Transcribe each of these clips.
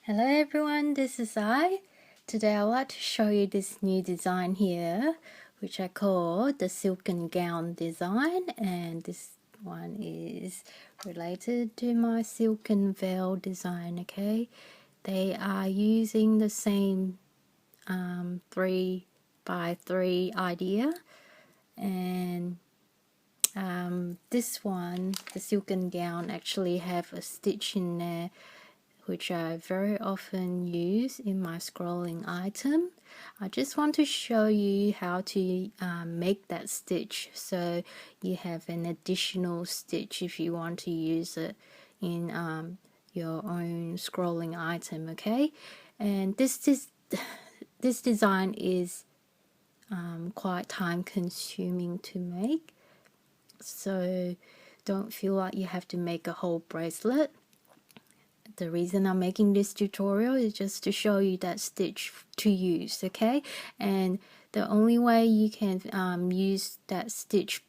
Hello everyone, this is I. Today I would like to show you this new design here, which I call the silken gown design, and this one is related to my silken veil design, okay? They are using the same 3 by 3 idea, and this one, the silken gown, actually have a stitch in there which I very often use in my scrolling item. I just want to show you how to make that stitch so you have an additional stitch if you want to use it in your own scrolling item, okay? And this design is quite time consuming to make, so don't feel like you have to make a whole bracelet. The reason I'm making this tutorial is just to show you that stitch to use, okay? And the only way you can use that stitch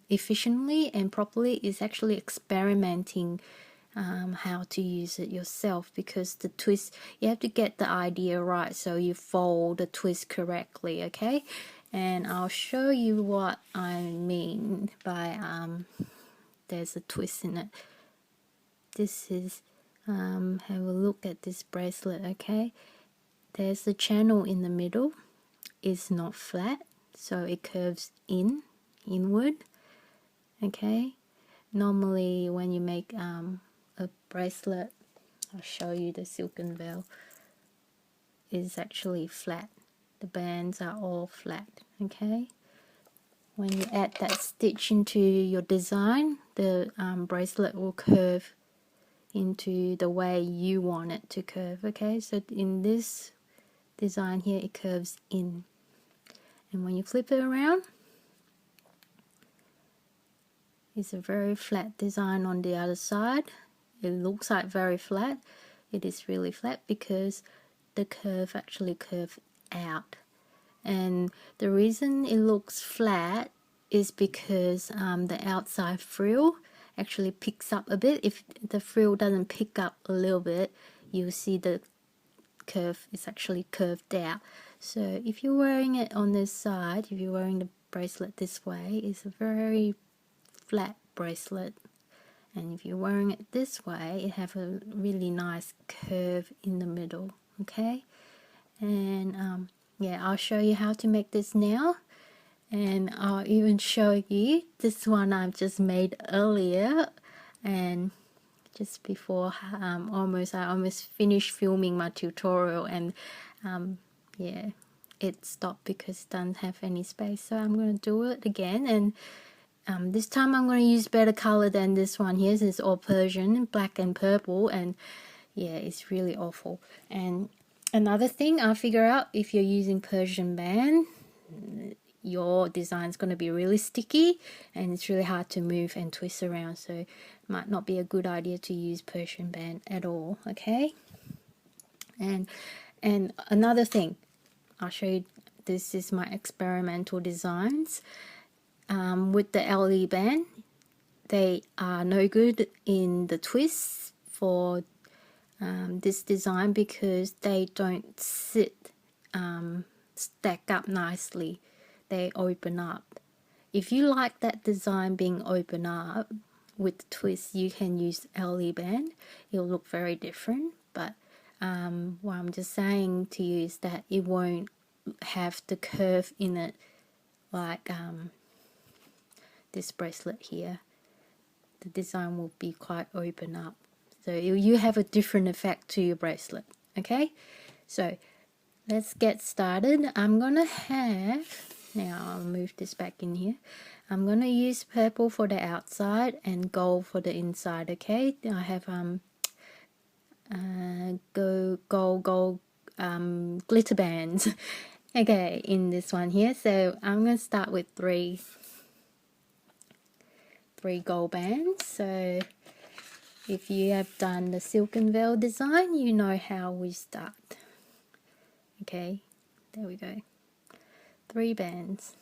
efficiently and properly is actually experimenting how to use it yourself, because the twist, you have to get the idea right so you fold the twist correctly, okay? And I'll show you what I mean by there's a twist in it. This is have a look at this bracelet, okay? There's the channel in the middle. It's not flat, so it curves inward, okay? Normally when you make a bracelet, I'll show you the silken veil, is actually flat. The bands are all flat, okay? When you add that stitch into your design, the bracelet will curve into the way you want it to curve, okay? So in this design here, it curves in, and when you flip it around, it's a very flat design on the other side. It looks like very flat. It is really flat because the curve actually curves out, and the reason it looks flat is because the outside frill actually picks up a bit. If the frill doesn't pick up a little bit, you'll see the curve is actually curved out. So if you're wearing it on this side, if you're wearing the bracelet this way, it's a very flat bracelet, and if you're wearing it this way, it have a really nice curve in the middle, okay? And yeah, I'll show you how to make this now, and I'll even show you this one I've just made earlier, and just before I almost finished filming my tutorial, and yeah, it stopped because it doesn't have any space, so I'm going to do it again. And this time I'm going to use better color than this one here. It's all Persian, black and purple, and yeah, it's really awful. And another thing I figure out, if you're using Persian band, your design is going to be really sticky and it's really hard to move and twist around, so it might not be a good idea to use Persian band at all, okay? And another thing, I'll show you, this is my experimental designs with the LE band. They are no good in the twists for this design because they don't sit stack up nicely. They open up. If you like that design being open up with the twist, you can use LE band. It'll look very different, but what I'm just saying to you is that it won't have the curve in it like this bracelet here. The design will be quite open up, so you have a different effect to your bracelet, okay? So let's get started. I'm gonna have, now I'll move this back in here, I'm gonna use purple for the outside and gold for the inside, okay? I have gold glitter bands okay, in this one here. So I'm gonna start with three gold bands. So if you have done the silken veil design, you know how we start. Okay, there we go. 3 bands.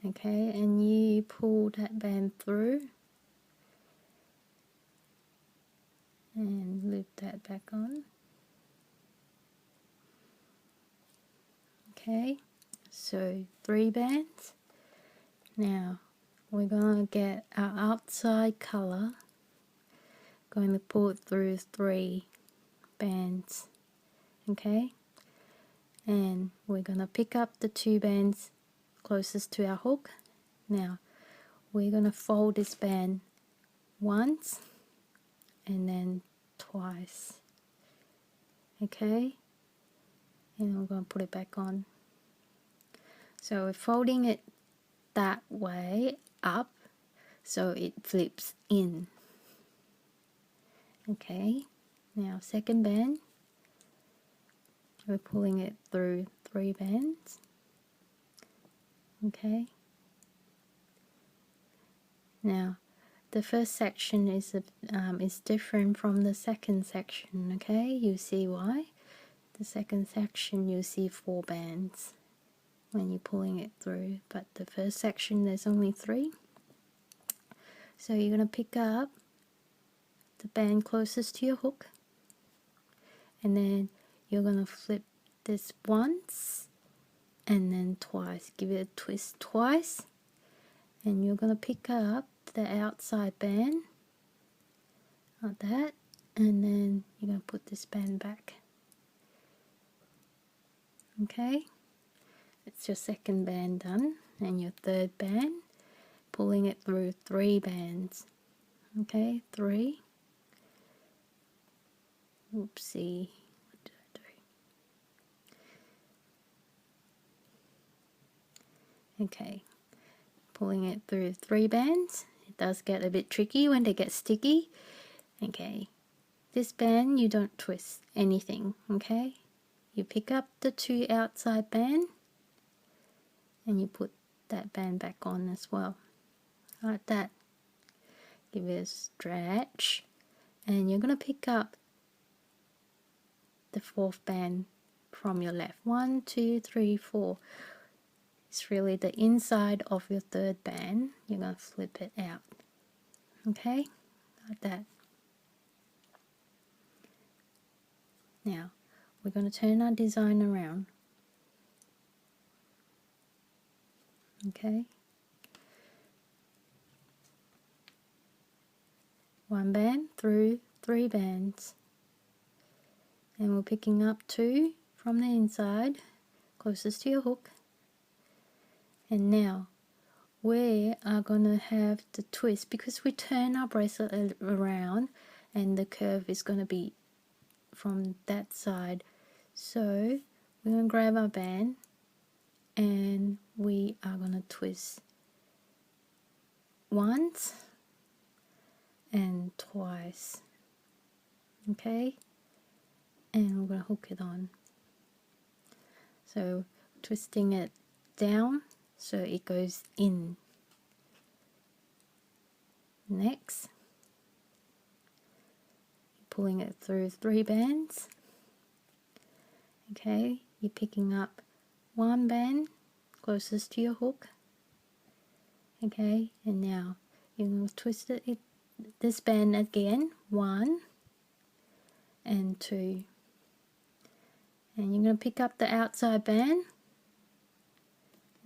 Okay, and you pull that band through, and loop that back on. Okay, so 3 bands. Now we're going to get our outside color, going to pull it through 3 bands. Okay, and we're going to pick up the 2 bands closest to our hook. Now we're going to fold this band once and then twice. Okay, and we're going to put it back on. So we're folding it that way up so it flips in. Okay, now second band, we're pulling it through 3 bands. Okay, now the first section is different from the second section. Okay, you see why? The second section you see 4 bands when you're pulling it through, but the first section there's only 3. So you're going to pick up the band closest to your hook, and then you're going to flip this once and then twice. Give it a twist twice, and you're going to pick up the outside band like that, and then you're going to put this band back. Okay, it's your second band done, and your third band, pulling it through 3 bands. Okay, 3. Oopsie, what did I do? Okay, pulling it through 3 bands. It does get a bit tricky when they get sticky. Okay, this band you don't twist anything. Okay, you pick up the 2 outside band and you put that band back on as well, like that. Give it a stretch, and you're going to pick up the 4th band from your left. 1, 2, 3, 4. It's really the inside of your 3rd band. You're going to flip it out. Okay, like that. Now we're going to turn our design around. Okay, 1 band through 3 bands, and we're picking up 2 from the inside closest to your hook, and now we are going to have the twist because we turn our bracelet around and the curve is going to be from that side. So we're going to grab our band and we are going to twist once and twice. Okay, and we're going to hook it on. So twisting it down so it goes in. Next, pulling it through 3 bands. Okay, you're picking up 1 band closest to your hook. Okay, and now you're going to twist this band again, 1 and 2, and you're going to pick up the outside band.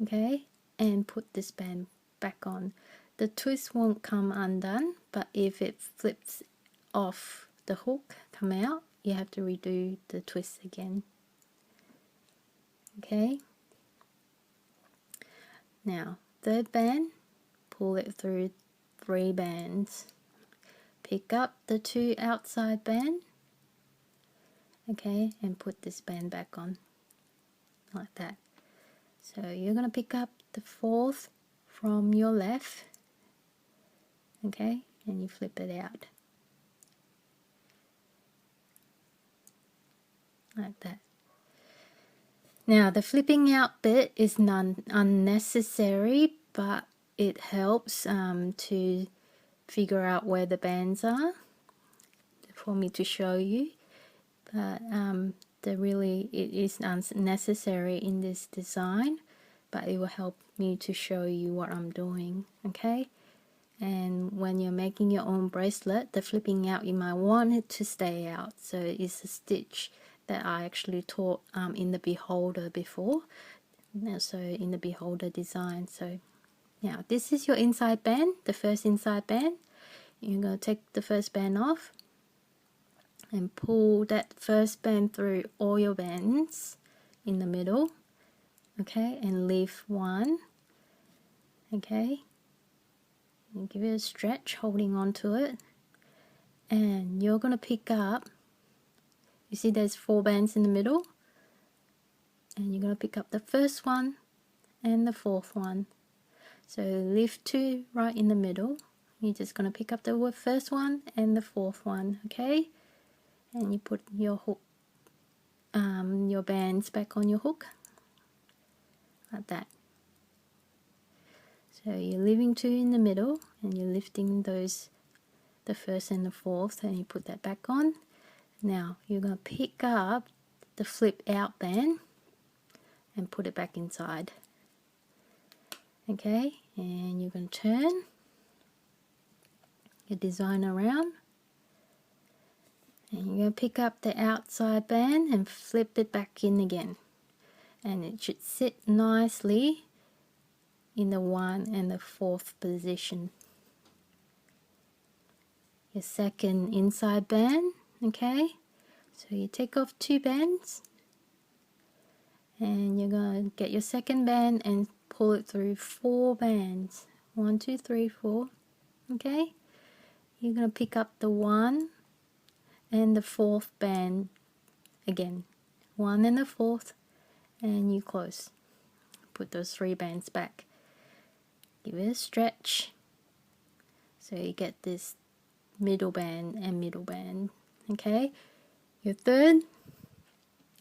Okay, and put this band back on. The twist won't come undone, but if it flips off the hook, come out, you have to redo the twist again. Okay, now 3rd band, pull it through 3 bands, pick up the 2 outside band, okay, and put this band back on like that. So you're going to pick up the 4th from your left, okay, and you flip it out like that. Now the flipping out bit is unnecessary, but it helps to figure out where the bands are for me to show you. But it is unnecessary in this design, but it will help me to show you what I'm doing. Okay, And when you're making your own bracelet, the flipping out, you might want it to stay out. So it's a stitch that I actually taught in the beholder before. So in the beholder design. So now this is your inside band, the first inside band. You're going to take the first band off and pull that first band through all your bands in the middle, okay, and leave one, okay, and give it a stretch, holding on to it, and you're going to pick up, you see there's 4 bands in the middle, and you're going to pick up the first one and the 4th one. So leave 2 right in the middle. You're just going to pick up the first one and the 4th one, okay, and you put your hook, your bands back on your hook like that. So you're leaving 2 in the middle and you're lifting those, the first and the 4th, and you put that back on. Now you're going to pick up the flip out band and put it back inside, okay, and you're going to turn your design around and you're going to pick up the outside band and flip it back in again, and it should sit nicely in the 1 and the 4th position. Your second inside band, okay, so you take off 2 bands and you're going to get your second band and pull it through 4 bands, 1 2 3 4, okay. You're going to pick up the 1 and the 4th band again, 1 and the 4th, and you close, put those 3 bands back, give it a stretch so you get this middle band and middle band, okay. Your third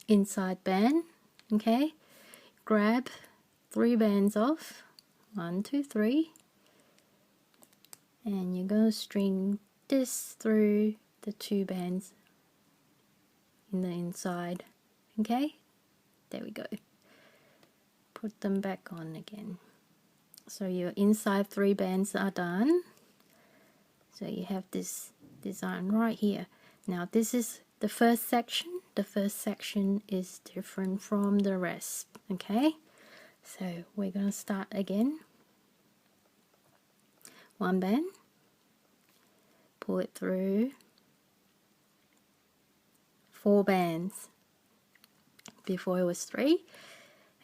inside band, okay, grab 3 bands off, 1 2 3, and you're going to string this through the 2 bands in the inside, okay, there we go, put them back on again. So your inside 3 bands are done. So you have this design right here. Now this is the first section. The first section is different from the rest, okay. So we're going to start again. 1 band, pull it through 4 bands. Before it was 3,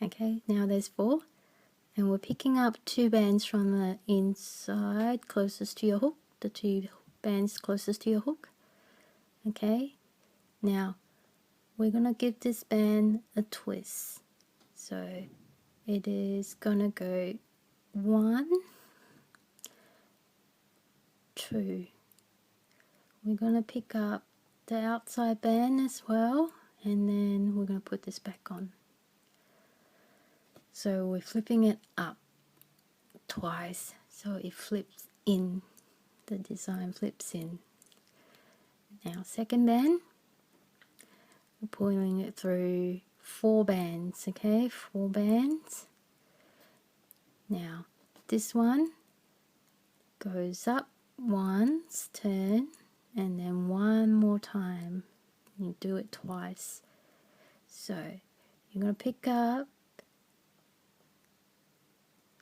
okay, now there's 4, and we're picking up 2 bands from the inside closest to your hook, the 2 bands closest to your hook, okay. Now we're gonna give this band a twist, so it is gonna go 1 2, we're gonna pick up the outside band as well, and then we're gonna put this back on. So we're flipping it up twice, so it flips in, the design flips in. Now second band, we're pulling it through 4 bands, okay, 4 bands. Now this one goes up once, turn, and then 1 more time. You do it twice. So you're going to pick up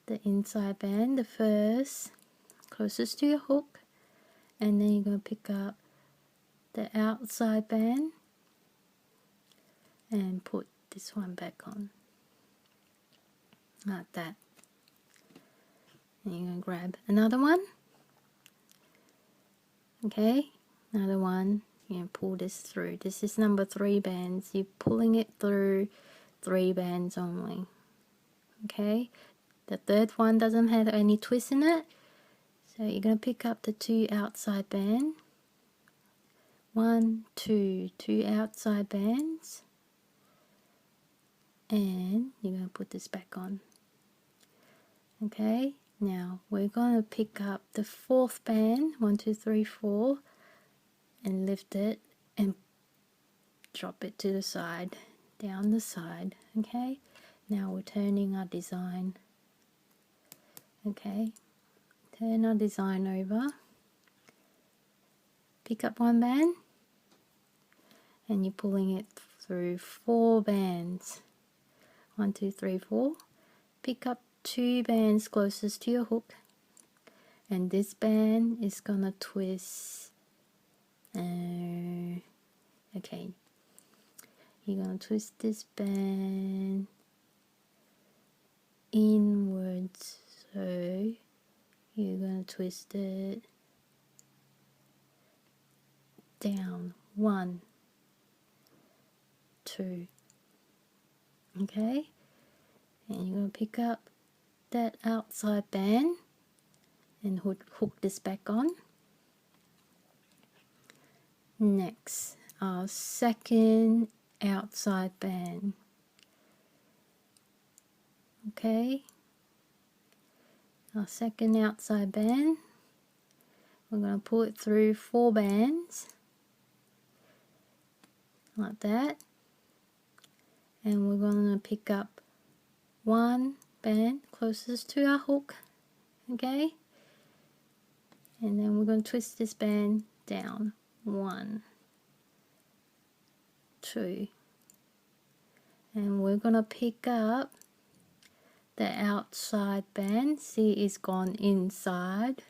the inside band, the first closest to your hook, and then you're going to pick up the outside band and put this one back on like that. And you're going to grab another one, okay, another one, and pull this through. This is number 3 bands. You're pulling it through 3 bands only, okay. The third one doesn't have any twist in it, so you're going to pick up the 2 outside band, 1 2 2 outside bands, and you're going to put this back on, okay. Now we're going to pick up the 4th band, 1 2 3 4, and lift it and drop it to the side, down the side, okay. Now we're turning our design, okay, turn our design over, pick up one band, and you're pulling it through 4 bands. 1, 2, 3, 4. Pick up 2 bands closest to your hook, and this band is gonna twist. Okay, you're gonna twist this band inwards, so you're gonna twist it down. 1, 2. Okay, and you're gonna pick up that outside band and hook this back on. Next, our second outside band. Okay, our second outside band, we're going to pull it through 4 bands like that, and we're going to pick up 1 band closest to our hook. Okay, and then we're going to twist this band down. 1, 2, and we're going to pick up the outside band. See, it's gone inside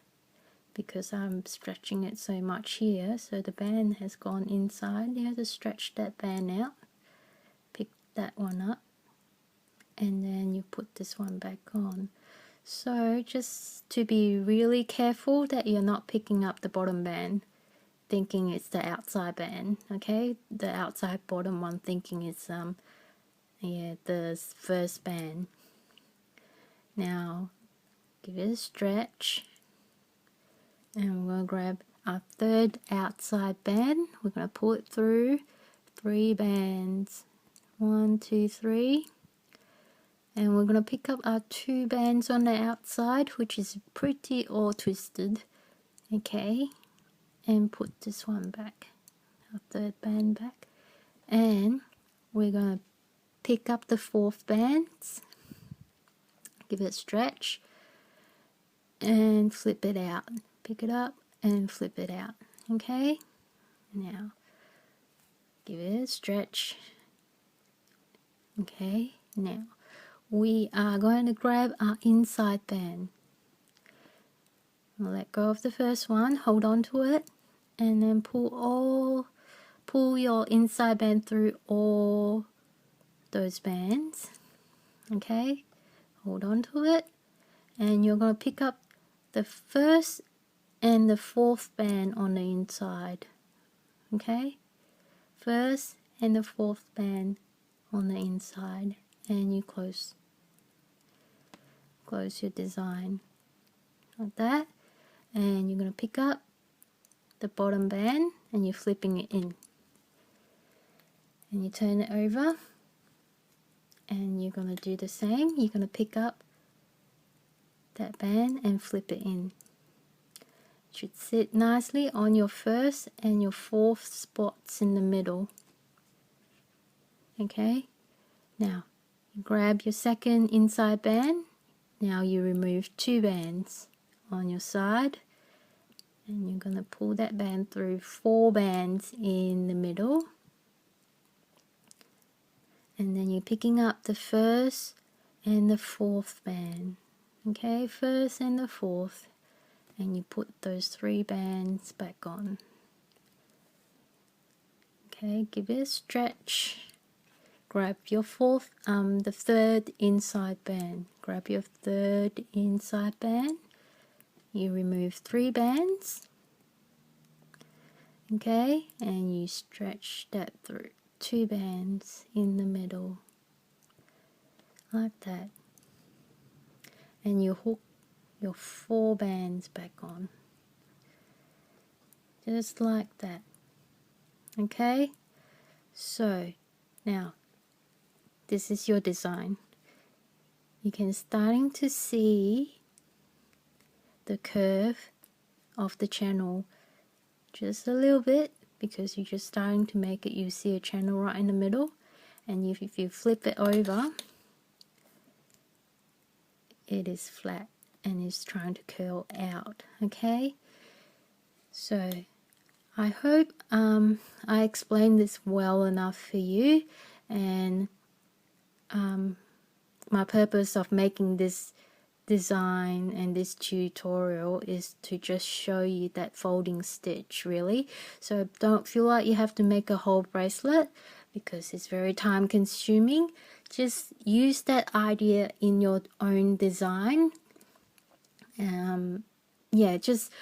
because I'm stretching it so much here, so the band has gone inside. You have to stretch that band out, pick that one up, and then you put this one back on. So just to be really careful that you're not picking up the bottom band thinking it's the outside band. Okay, the outside bottom one thinking it's the first band. Now give it a stretch, and we're going to grab our third outside band. We're going to pull it through 3 bands. 1, 2, 3. And we're going to pick up our 2 bands on the outside, which is pretty all twisted. Okay, and put this one back, our third band back. And we're going to pick up the 4th bands, give it a stretch, and flip it out. Pick it up and flip it out. Okay, now give it a stretch. Okay, now we are going to grab our inside band. We'll let go of the first one, hold on to it, and then pull your inside band through all those bands. Okay, hold on to it, and you're going to pick up the 1st and the 4th band on the inside. Okay, 1st and the 4th band on the inside, and you close your design like that. And you're going to pick up the bottom band and you're flipping it in, and you turn it over, and you're going to do the same. You're going to pick up that band and flip it in. It should sit nicely on your 1st and your 4th spots in the middle. Okay, now you grab your 2nd inside band. Now you remove 2 bands on your side, and you're going to pull that band through 4 bands in the middle, and then you're picking up the 1st and the 4th band. Okay, 1st and the 4th, and you put those 3 bands back on. Okay, give it a stretch. Grab your the 3rd inside band. Grab your 3rd inside band. You remove 3 bands. Okay, and you stretch that through 2 bands in the middle, like that. And you hook your 4 bands back on, just like that. Okay, so now this is your design. You can starting to see the curve of the channel just a little bit, because you're just starting to make it. You see a channel right in the middle, and if you flip it over, it is flat. and it's trying to curl out. Okay, so I hope I explained this well enough for you, and my purpose of making this design and this tutorial is to just show you that folding stitch, really. So don't feel like you have to make a whole bracelet because it's very time consuming. Just use that idea in your own design. Yeah, just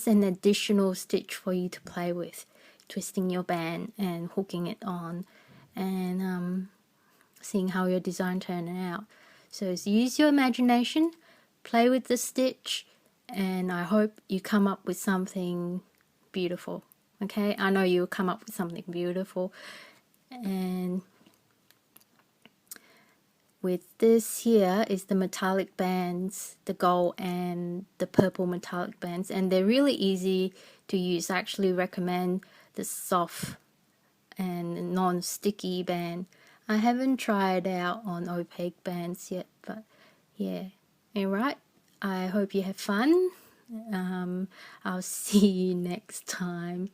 an additional stitch for you to play with, twisting your band and hooking it on, and seeing how your design turning out. So use your imagination, play with the stitch, and I hope you come up with something beautiful. Okay, I know you'll come up with something beautiful. And with this here is the metallic bands, the gold and the purple metallic bands, and they're really easy to use. I actually recommend the soft and non-sticky band. I haven't tried out on opaque bands yet, but yeah. Alright, I hope you have fun. I'll see you next time.